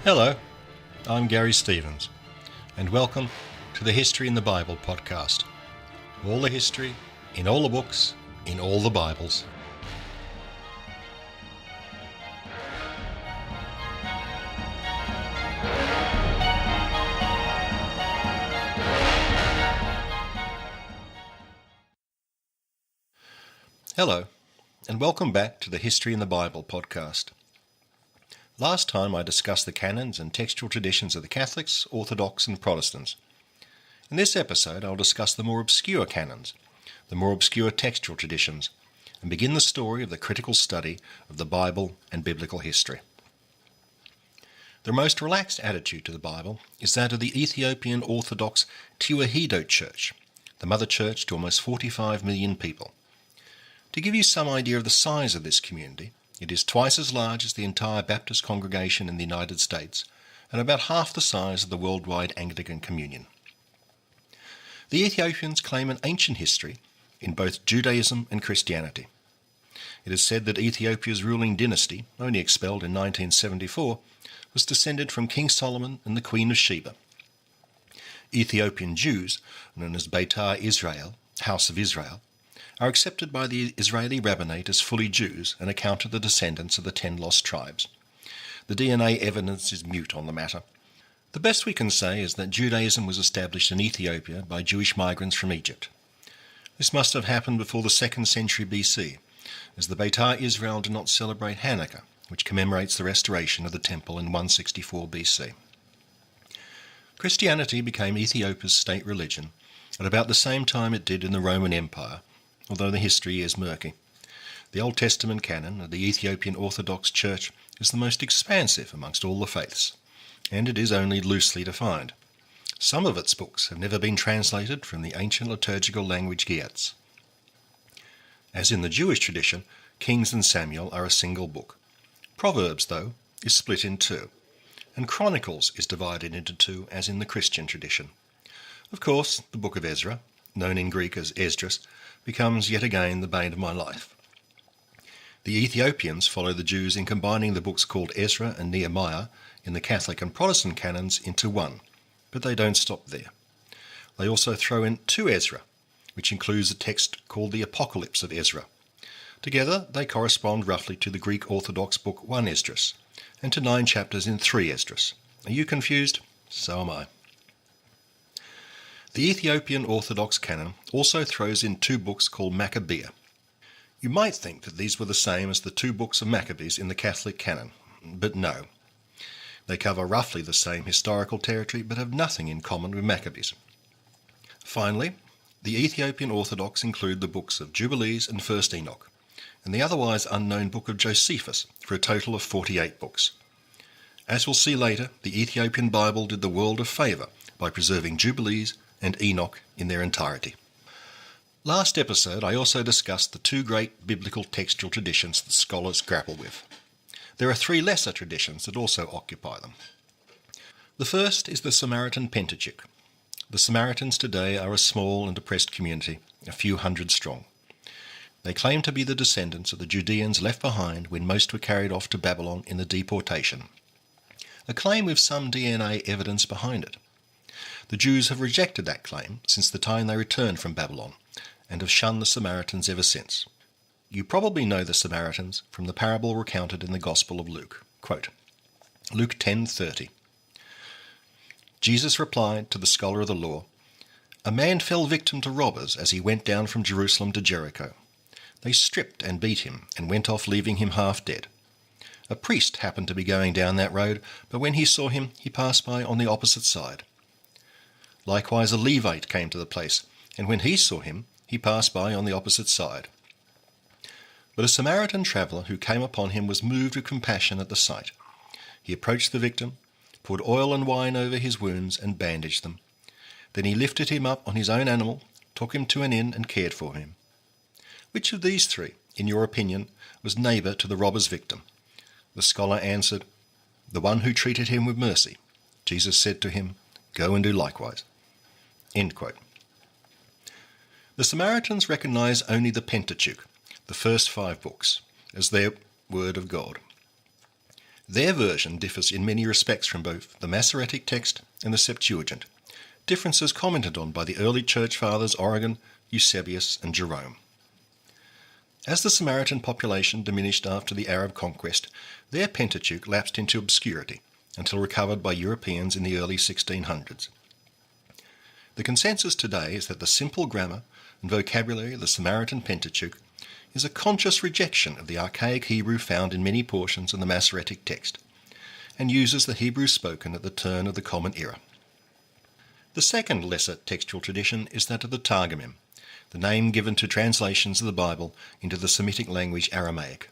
Hello, I'm Garry Stevens, and welcome to the History in the Bible podcast. All the history, in all the books, in all the Bibles. Hello, and welcome back to the History in the Bible podcast. Last time I discussed the canons and textual traditions of the Catholics, Orthodox and Protestants. In this episode I'll discuss the more obscure canons, the more obscure textual traditions, and begin the story of the critical study of the Bible and biblical history. The most relaxed attitude to the Bible is that of the Ethiopian Orthodox Tewahedo Church, the mother church to almost 45 million people. To give you some idea of the size of this community, it is twice as large as the entire Baptist congregation in the United States and about half the size of the worldwide Anglican Communion. The Ethiopians claim an ancient history in both Judaism and Christianity. It is said that Ethiopia's ruling dynasty, only expelled in 1974, was descended from King Solomon and the Queen of Sheba. Ethiopian Jews, known as Beitar Israel, House of Israel, are accepted by the Israeli rabbinate as fully Jews and accounted the descendants of the 10 lost tribes. The DNA evidence is mute on the matter. The best we can say is that Judaism was established in Ethiopia by Jewish migrants from Egypt. This must have happened before the 2nd century BC, as the Beitar Israel do not celebrate Hanukkah, which commemorates the restoration of the temple in 164 BC. Christianity became Ethiopia's state religion at about the same time it did in the Roman Empire, although the history is murky. The Old Testament canon of the Ethiopian Orthodox Church is the most expansive amongst all the faiths, and it is only loosely defined. Some of its books have never been translated from the ancient liturgical language Ge'ez. As in the Jewish tradition, Kings and Samuel are a single book. Proverbs, though, is split in two, and Chronicles is divided into two as in the Christian tradition. Of course, the Book of Ezra, known in Greek as Esdras, becomes yet again the bane of my life. The Ethiopians follow the Jews in combining the books called Ezra and Nehemiah in the Catholic and Protestant canons into one, but they don't stop there. They also throw in 2 Ezra, which includes a text called the Apocalypse of Ezra. Together they correspond roughly to the Greek Orthodox book 1 Esdras, and to 9 chapters in 3 Esdras. Are you confused? So am I. The Ethiopian Orthodox canon also throws in 2 books called Maccabees. You might think that these were the same as the 2 books of Maccabees in the Catholic canon, but no. They cover roughly the same historical territory but have nothing in common with Maccabees. Finally, the Ethiopian Orthodox include the books of Jubilees and 1st Enoch, and the otherwise unknown book of Josephus, for a total of 48 books. As we'll see later, the Ethiopian Bible did the world a favour by preserving Jubilees and Enoch in their entirety. Last episode I also discussed the 2 great biblical textual traditions that scholars grapple with. There are 3 lesser traditions that also occupy them. The first is the Samaritan Pentateuch. The Samaritans today are a small and depressed community, a few hundred strong. They claim to be the descendants of the Judeans left behind when most were carried off to Babylon in the deportation, a claim with some DNA evidence behind it. The Jews have rejected that claim since the time they returned from Babylon, and have shunned the Samaritans ever since. You probably know the Samaritans from the parable recounted in the Gospel of Luke. Quote, Luke 10:30. Jesus replied to the scholar of the law, "A man fell victim to robbers as he went down from Jerusalem to Jericho. They stripped and beat him and went off leaving him half dead. A priest happened to be going down that road, but when he saw him, he passed by on the opposite side. Likewise a Levite came to the place, and when he saw him, he passed by on the opposite side. But a Samaritan traveller who came upon him was moved with compassion at the sight. He approached the victim, poured oil and wine over his wounds, and bandaged them. Then he lifted him up on his own animal, took him to an inn, and cared for him. Which of these 3, in your opinion, was neighbour to the robber's victim?" The scholar answered, "The one who treated him with mercy." Jesus said to him, "Go and do likewise." End quote. The Samaritans recognize only the Pentateuch, the first 5 books, as their word of God. Their version differs in many respects from both the Masoretic text and the Septuagint, differences commented on by the early church fathers Origen, Eusebius, and Jerome. As the Samaritan population diminished after the Arab conquest, their Pentateuch lapsed into obscurity until recovered by Europeans in the early 1600s. The consensus today is that the simple grammar and vocabulary of the Samaritan Pentateuch is a conscious rejection of the archaic Hebrew found in many portions of the Masoretic text, and uses the Hebrew spoken at the turn of the Common Era. The second lesser textual tradition is that of the Targumim, the name given to translations of the Bible into the Semitic language Aramaic.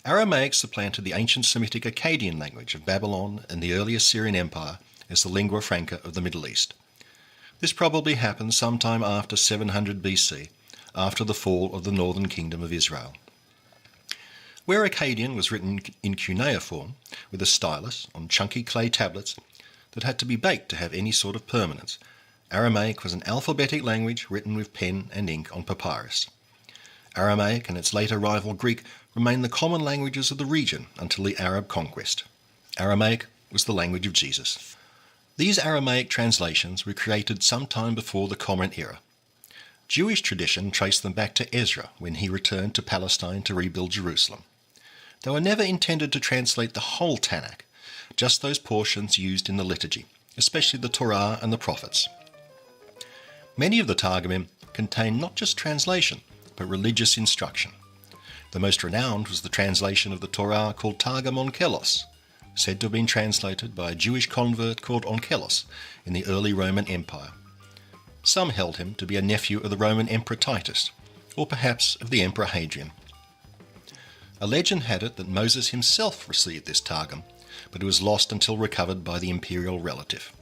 Aramaic supplanted the ancient Semitic Akkadian language of Babylon and the early Assyrian Empire as the lingua franca of the Middle East. This probably happened sometime after 700 BC, after the fall of the northern kingdom of Israel. Where Akkadian was written in cuneiform with a stylus on chunky clay tablets that had to be baked to have any sort of permanence, Aramaic was an alphabetic language written with pen and ink on papyrus. Aramaic and its later rival Greek remained the common languages of the region until the Arab conquest. Aramaic was the language of Jesus. These Aramaic translations were created sometime before the Common Era. Jewish tradition traced them back to Ezra when he returned to Palestine to rebuild Jerusalem. They were never intended to translate the whole Tanakh, just those portions used in the liturgy, especially the Torah and the prophets. Many of the Targumim contain not just translation, but religious instruction. The most renowned was the translation of the Torah called Targum Onkelos, said to have been translated by a Jewish convert called Onkelos in the early Roman Empire. Some held him to be a nephew of the Roman Emperor Titus, or perhaps of the Emperor Hadrian. A legend had it that Moses himself received this Targum, but it was lost until recovered by the imperial relative.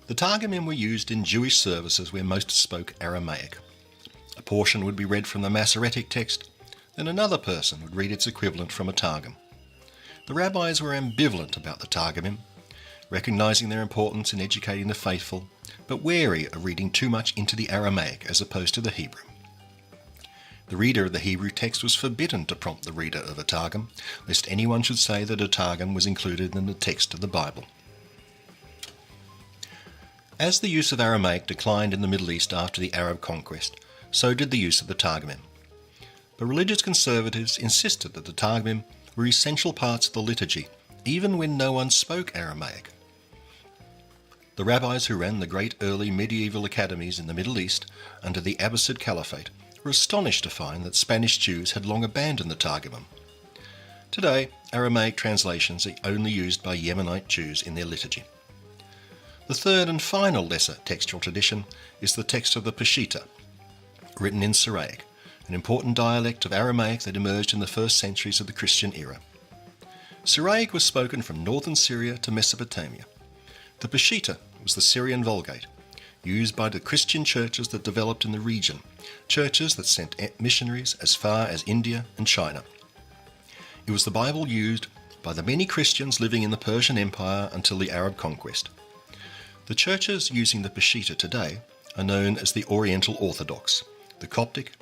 The Targumim were used in Jewish services where most spoke Aramaic. A portion would be read from the Masoretic text, then another person would read its equivalent from a Targum. The rabbis were ambivalent about the Targumim, recognizing their importance in educating the faithful, but wary of reading too much into the Aramaic as opposed to the Hebrew. The reader of the Hebrew text was forbidden to prompt the reader of a Targum, lest anyone should say that a Targum was included in the text of the Bible. As the use of Aramaic declined in the Middle East after the Arab conquest, so did the use of the Targumim. But religious conservatives insisted that the Targumim were essential parts of the liturgy, even when no one spoke Aramaic. The rabbis who ran the great early medieval academies in the Middle East under the Abbasid Caliphate were astonished to find that Spanish Jews had long abandoned the Targumim. Today, Aramaic translations are only used by Yemenite Jews in their liturgy. The third and final lesser textual tradition is the text of the Peshitta, written in Syriac, an important dialect of Aramaic that emerged in the first centuries of the Christian era. Syriac was spoken from northern Syria to Mesopotamia. The Peshitta was the Syrian Vulgate, used by the Christian churches that developed in the region, churches that sent missionaries as far as India and China. It was the Bible used by the many Christians living in the Persian Empire until the Arab conquest. The churches using the Peshitta today are known as the Oriental Orthodox, the Coptic,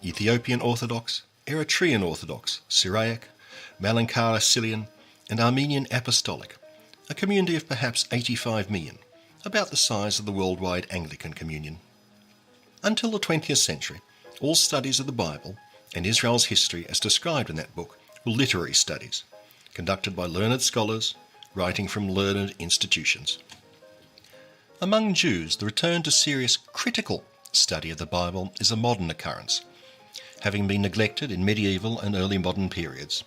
Ethiopian Orthodox, Eritrean Orthodox, Syriac, Malankara Syrian, and Armenian Apostolic, a community of perhaps 85 million, about the size of the worldwide Anglican Communion. Until the 20th century, all studies of the Bible and Israel's history as described in that book were literary studies, conducted by learned scholars, writing from learned institutions. Among Jews, the return to serious critical study of the Bible is a modern occurrence, having been neglected in medieval and early modern periods.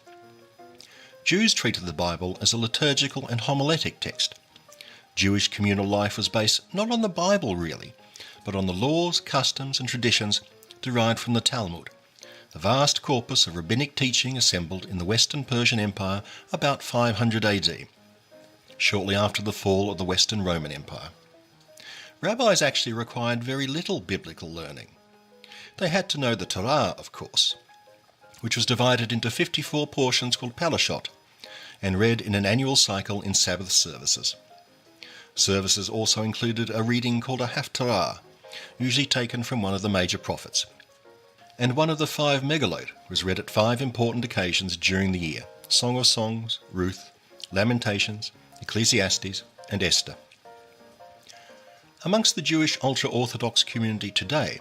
Jews treated the Bible as a liturgical and homiletic text. Jewish communal life was based not on the Bible really, but on the laws, customs and traditions derived from the Talmud, a vast corpus of rabbinic teaching assembled in the Western Persian Empire about 500 AD, shortly after the fall of the Western Roman Empire. Rabbis actually required very little biblical learning. They had to know the Torah, of course, which was divided into 54 portions called parashot, and read in an annual cycle in Sabbath services. Services also included a reading called a haftarah, usually taken from one of the major prophets. And one of the 5 megalot was read at 5 important occasions during the year, Song of Songs, Ruth, Lamentations, Ecclesiastes, and Esther. Amongst the Jewish ultra-Orthodox community today,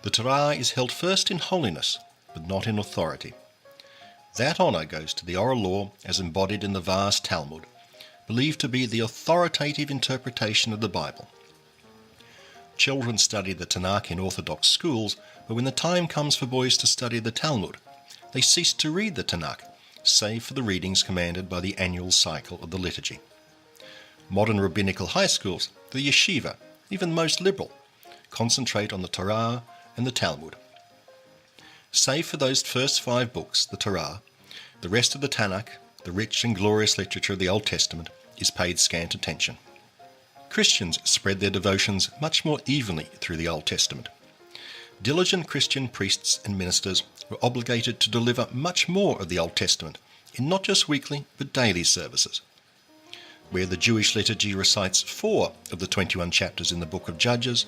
the Torah is held first in holiness, but not in authority. That honour goes to the oral law as embodied in the vast Talmud, believed to be the authoritative interpretation of the Bible. Children study the Tanakh in Orthodox schools, but when the time comes for boys to study the Talmud, they cease to read the Tanakh, save for the readings commanded by the annual cycle of the liturgy. Modern rabbinical high schools, the yeshiva, even the most liberal, concentrate on the Torah and the Talmud. Save for those first 5 books, the Torah, the rest of the Tanakh, the rich and glorious literature of the Old Testament, is paid scant attention. Christians spread their devotions much more evenly through the Old Testament. Diligent Christian priests and ministers were obligated to deliver much more of the Old Testament in not just weekly but daily services. Where the Jewish liturgy recites 4 of the 21 chapters in the book of Judges,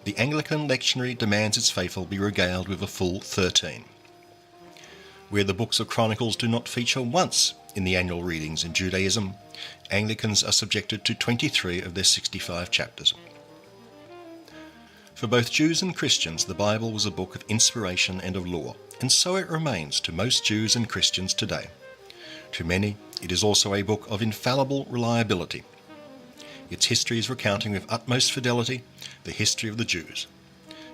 the Anglican lectionary demands its faithful be regaled with a full 13. Where the books of Chronicles do not feature once in the annual readings in Judaism, Anglicans are subjected to 23 of their 65 chapters. For both Jews and Christians, the Bible was a book of inspiration and of law, and so it remains to most Jews and Christians today. To many, it is also a book of infallible reliability. Its history is recounting with utmost fidelity the history of the Jews,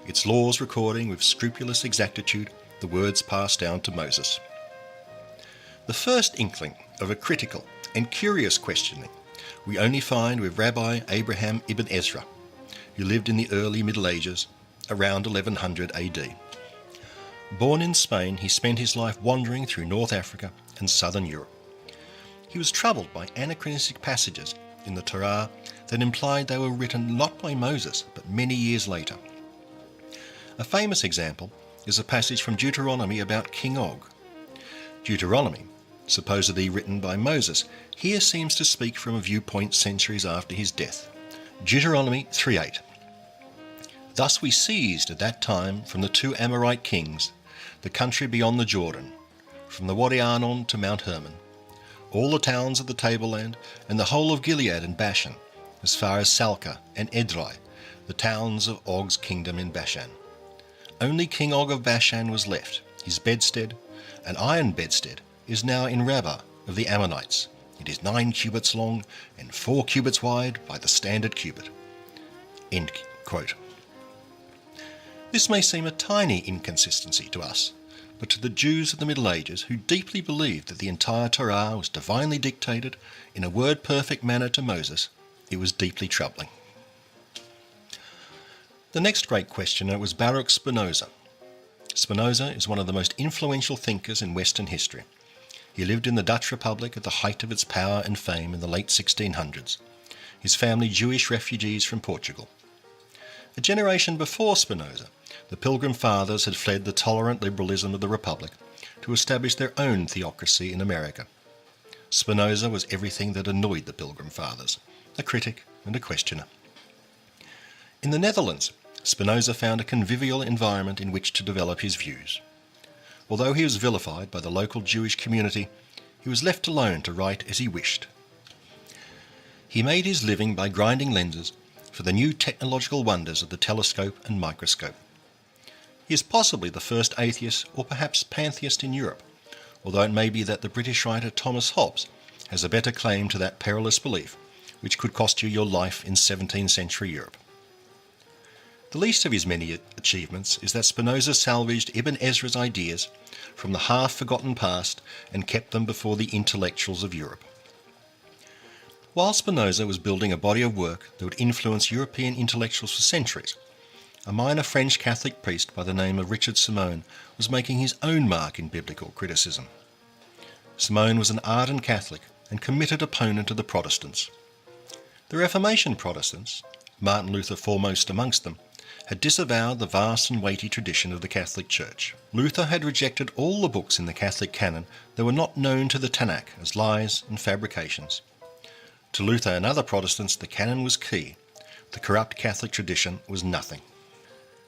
its laws recording with scrupulous exactitude the words passed down to Moses. The first inkling of a critical and curious questioning we only find with Rabbi Abraham ibn Ezra, who lived in the early Middle Ages, around 1100 AD. Born in Spain, he spent his life wandering through North Africa and southern Europe. He was troubled by anachronistic passages in the Torah that implied they were written not by Moses, but many years later. A famous example is a passage from Deuteronomy about King Og. Deuteronomy, supposedly written by Moses, here seems to speak from a viewpoint centuries after his death. Deuteronomy 3:8. Thus we seized at that time from the 2 Amorite kings the country beyond the Jordan, from the Wadi Arnon to Mount Hermon, all the towns of the tableland, and the whole of Gilead and Bashan, as far as Salca and Edrei, the towns of Og's kingdom in Bashan. Only King Og of Bashan was left. His bedstead, an iron bedstead, is now in Rabbah of the Ammonites. It is 9 cubits long and 4 cubits wide by the standard cubit. End quote. This may seem a tiny inconsistency to us, but to the Jews of the Middle Ages, who deeply believed that the entire Torah was divinely dictated in a word-perfect manner to Moses, it was deeply troubling. The next great questioner was Baruch Spinoza. Spinoza is one of the most influential thinkers in Western history. He lived in the Dutch Republic at the height of its power and fame in the late 1600s. His family Jewish refugees from Portugal. A generation before Spinoza, the Pilgrim Fathers had fled the tolerant liberalism of the Republic to establish their own theocracy in America. Spinoza was everything that annoyed the Pilgrim Fathers, a critic and a questioner. In the Netherlands, Spinoza found a convivial environment in which to develop his views. Although he was vilified by the local Jewish community, he was left alone to write as he wished. He made his living by grinding lenses for the new technological wonders of the telescope and microscope. He is possibly the first atheist or perhaps pantheist in Europe, although it may be that the British writer Thomas Hobbes has a better claim to that perilous belief, which could cost you your life in 17th century Europe. The least of his many achievements is that Spinoza salvaged Ibn Ezra's ideas from the half-forgotten past and kept them before the intellectuals of Europe. While Spinoza was building a body of work that would influence European intellectuals for centuries, a minor French Catholic priest by the name of Richard Simone was making his own mark in biblical criticism. Simone was an ardent Catholic and committed opponent of the Protestants. The Reformation Protestants, Martin Luther foremost amongst them, had disavowed the vast and weighty tradition of the Catholic Church. Luther had rejected all the books in the Catholic canon that were not known to the Tanakh as lies and fabrications. To Luther and other Protestants, the canon was key. The corrupt Catholic tradition was nothing.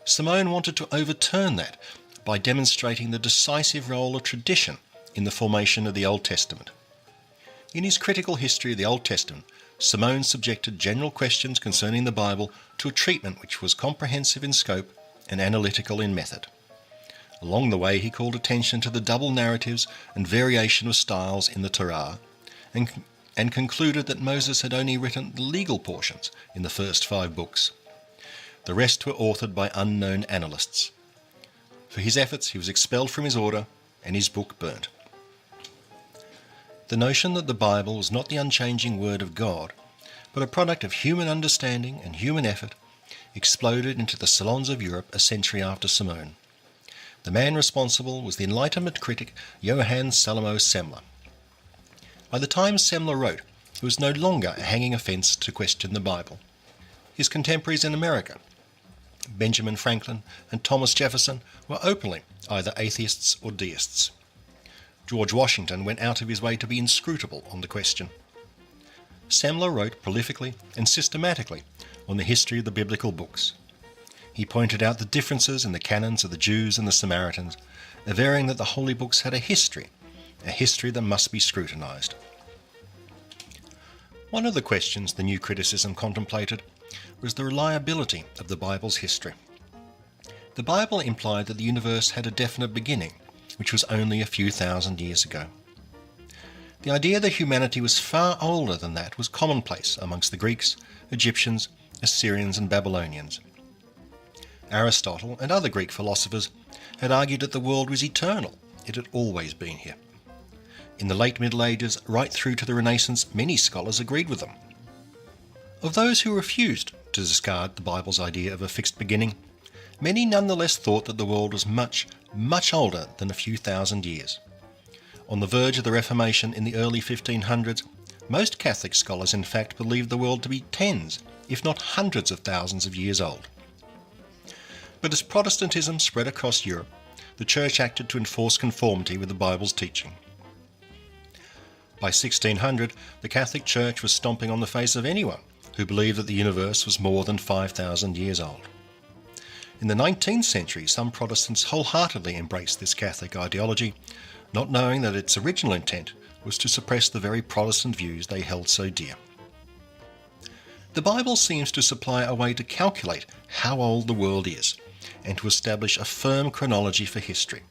Simone wanted to overturn that by demonstrating the decisive role of tradition in the formation of the Old Testament. In his critical history of the Old Testament, Simone subjected general questions concerning the Bible to a treatment which was comprehensive in scope and analytical in method. Along the way, he called attention to the double narratives and variation of styles in the Torah, and concluded that Moses had only written the legal portions in the first 5 books. The rest were authored by unknown analysts. For his efforts, he was expelled from his order and his book burnt. The notion that the Bible was not the unchanging word of God, but a product of human understanding and human effort, exploded into the salons of Europe a century after Simone. The man responsible was the Enlightenment critic Johann Salomo Semler. By the time Semler wrote, it was no longer a hanging offence to question the Bible. His contemporaries in America, Benjamin Franklin and Thomas Jefferson, were openly either atheists or deists. George Washington went out of his way to be inscrutable on the question. Semler wrote prolifically and systematically on the history of the biblical books. He pointed out the differences in the canons of the Jews and the Samaritans, averring that the holy books had a history that must be scrutinized. One of the questions the new criticism contemplated was the reliability of the Bible's history. The Bible implied that the universe had a definite beginning, which was only a few thousand years ago. The idea that humanity was far older than that was commonplace amongst the Greeks, Egyptians, Assyrians and Babylonians. Aristotle and other Greek philosophers had argued that the world was eternal. It had always been here. In the late Middle Ages, right through to the Renaissance, many scholars agreed with them. Of those who refused to discard the Bible's idea of a fixed beginning, many nonetheless thought that the world was much, much older than a few thousand years. On the verge of the Reformation in the early 1500s, most Catholic scholars in fact believed the world to be tens, if not hundreds of thousands of years old. But as Protestantism spread across Europe, the Church acted to enforce conformity with the Bible's teaching. By 1600, the Catholic Church was stomping on the face of anyone who believed that the universe was more than 5,000 years old. In the 19th century, some Protestants wholeheartedly embraced this Catholic ideology, not knowing that its original intent was to suppress the very Protestant views they held so dear. The Bible seems to supply a way to calculate how old the world is, and to establish a firm chronology for history.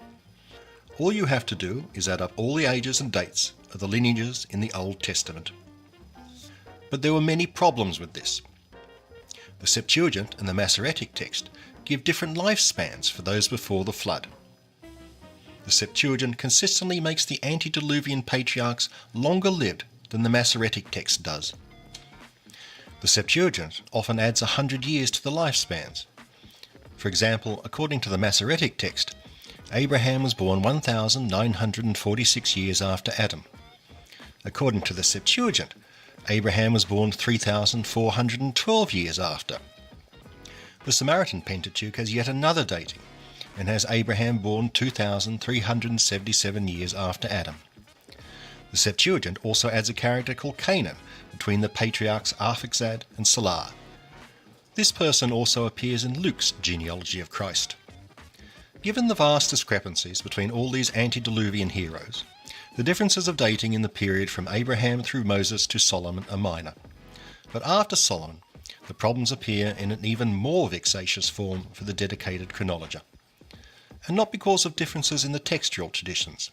All you have to do is add up all the ages and dates of the lineages in the Old Testament. But there were many problems with this. The Septuagint and the Masoretic text give different lifespans for those before the flood. The Septuagint consistently makes the antediluvian patriarchs longer lived than the Masoretic text does. The Septuagint often adds 100 years to the lifespans. For example, according to the Masoretic text, Abraham was born 1,946 years after Adam. According to the Septuagint, Abraham was born 3,412 years after. The Samaritan Pentateuch has yet another dating, and has Abraham born 2,377 years after Adam. The Septuagint also adds a character called Canaan between the patriarchs Arphaxad and Salah. This person also appears in Luke's genealogy of Christ. Given the vast discrepancies between all these antediluvian heroes, the differences of dating in the period from Abraham through Moses to Solomon are minor. But after Solomon, the problems appear in an even more vexatious form for the dedicated chronologer. And not because of differences in the textual traditions.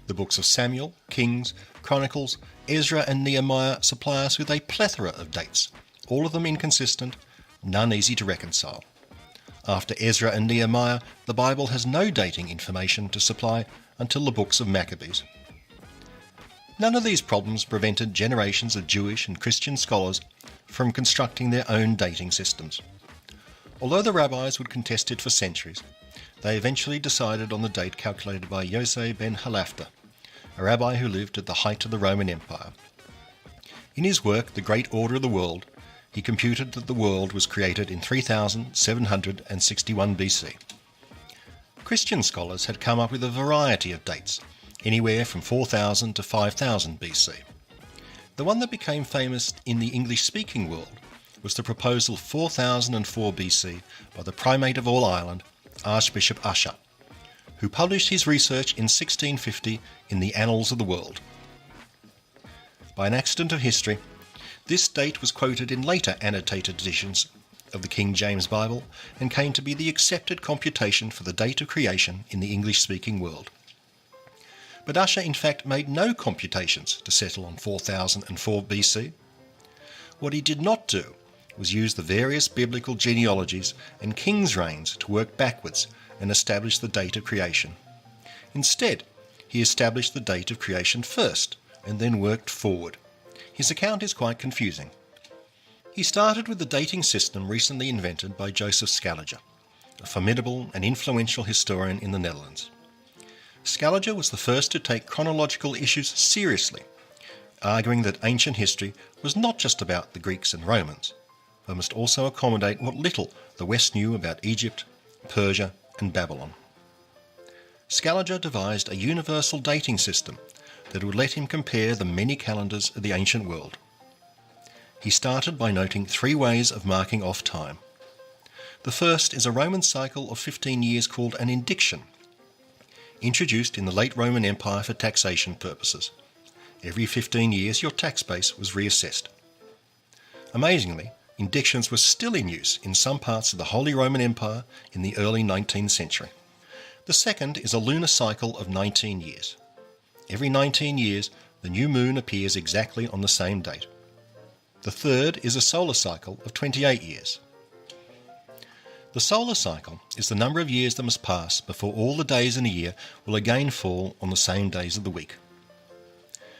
The books of Samuel, Kings, Chronicles, Ezra and Nehemiah supply us with a plethora of dates, all of them inconsistent, none easy to reconcile. After Ezra and Nehemiah, the Bible has no dating information to supply until the books of Maccabees. None of these problems prevented generations of Jewish and Christian scholars from constructing their own dating systems. Although the rabbis would contest it for centuries, they eventually decided on the date calculated by Yosei ben Halafta, a rabbi who lived at the height of the Roman Empire. In his work, The Great Order of the World, he computed that the world was created in 3761 BC. Christian scholars had come up with a variety of dates, anywhere from 4000 to 5000 BC. The one that became famous in the English-speaking world was the proposal 4004 BC by the primate of all Ireland, Archbishop Usher, who published his research in 1650 in the Annals of the World. By an accident of history, this date was quoted in later annotated editions of the King James Bible and came to be the accepted computation for the date of creation in the English-speaking world. But Ussher in fact made no computations to settle on 4004 BC. What he did not do was use the various biblical genealogies and kings' reigns to work backwards and establish the date of creation. Instead, he established the date of creation first and then worked forward. His account is quite confusing. He started with the dating system recently invented by Joseph Scaliger, a formidable and influential historian in the Netherlands. Scaliger was the first to take chronological issues seriously, arguing that ancient history was not just about the Greeks and Romans, but must also accommodate what little the West knew about Egypt, Persia and Babylon. Scaliger devised a universal dating system that would let him compare the many calendars of the ancient world. He started by noting 3 ways of marking off time. The first is a Roman cycle of 15 years called an indiction, introduced in the late Roman Empire for taxation purposes. Every 15 years your tax base was reassessed. Amazingly, indictions were still in use in some parts of the Holy Roman Empire in the early 19th century. The second is a lunar cycle of 19 years. Every 19 years the new moon appears exactly on the same date. The third is a solar cycle of 28 years. The solar cycle is the number of years that must pass before all the days in a year will again fall on the same days of the week.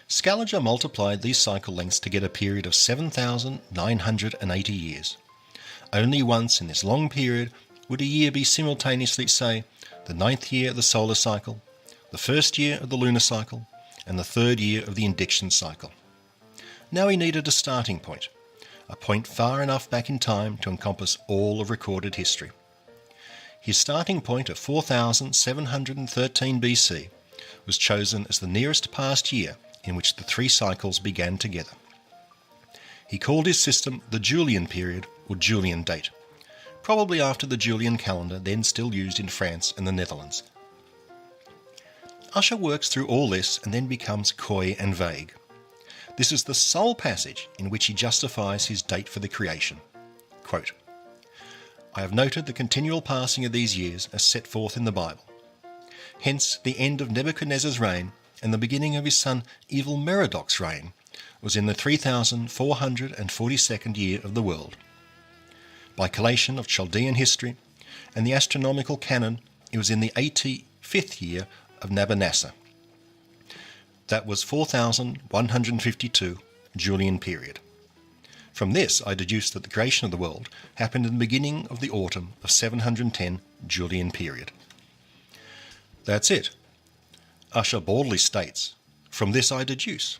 Scaliger multiplied these cycle lengths to get a period of 7,980 years. Only once in this long period would a year be simultaneously, say, the 9th year of the solar cycle, the 1st year of the lunar cycle, and the 3rd year of the indiction cycle. Now he needed a starting point, a point far enough back in time to encompass all of recorded history. His starting point of 4713 BC was chosen as the nearest past year in which the 3 cycles began together. He called his system the Julian period or Julian date, probably after the Julian calendar then still used in France and the Netherlands. Ussher works through all this and then becomes coy and vague. This is the sole passage in which he justifies his date for the creation. Quote, "I have noted the continual passing of these years as set forth in the Bible. Hence the end of Nebuchadnezzar's reign and the beginning of his son Evil-Merodach's reign was in the 3442nd year of the world. By collation of Chaldean history and the astronomical canon, it was in the 85th year of Nabonassar. That was 4152 Julian period. From this I deduced that the creation of the world happened in the beginning of the autumn of 710 Julian period." That's it. Ussher baldly states, "From this I deduce."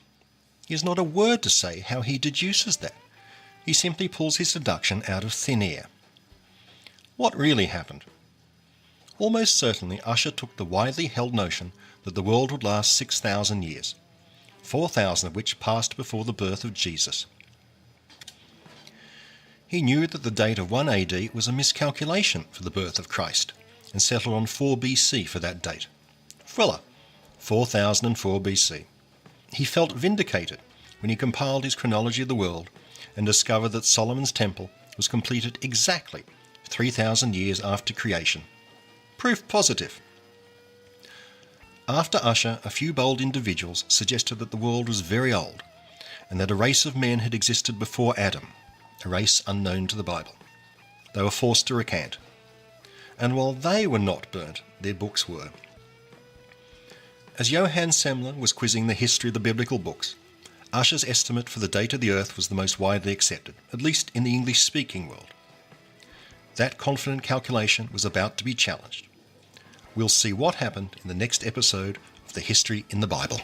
He has not a word to say how he deduces that. He simply pulls his deduction out of thin air. What really happened? Almost certainly Ussher took the widely held notion that the world would last 6,000 years, 4,000 of which passed before the birth of Jesus. He knew that the date of 1 AD was a miscalculation for the birth of Christ, and settled on 4 BC for that date. Voila, 4004 BC. He felt vindicated when he compiled his chronology of the world and discovered that Solomon's temple was completed exactly 3,000 years after creation. Proof positive. After Ussher, a few bold individuals suggested that the world was very old, and that a race of men had existed before Adam, a race unknown to the Bible. They were forced to recant. And while they were not burnt, their books were. As Johann Semler was quizzing the history of the biblical books, Ussher's estimate for the date of the earth was the most widely accepted, at least in the English-speaking world. That confident calculation was about to be challenged. We'll see what happened in the next episode of The History in the Bible.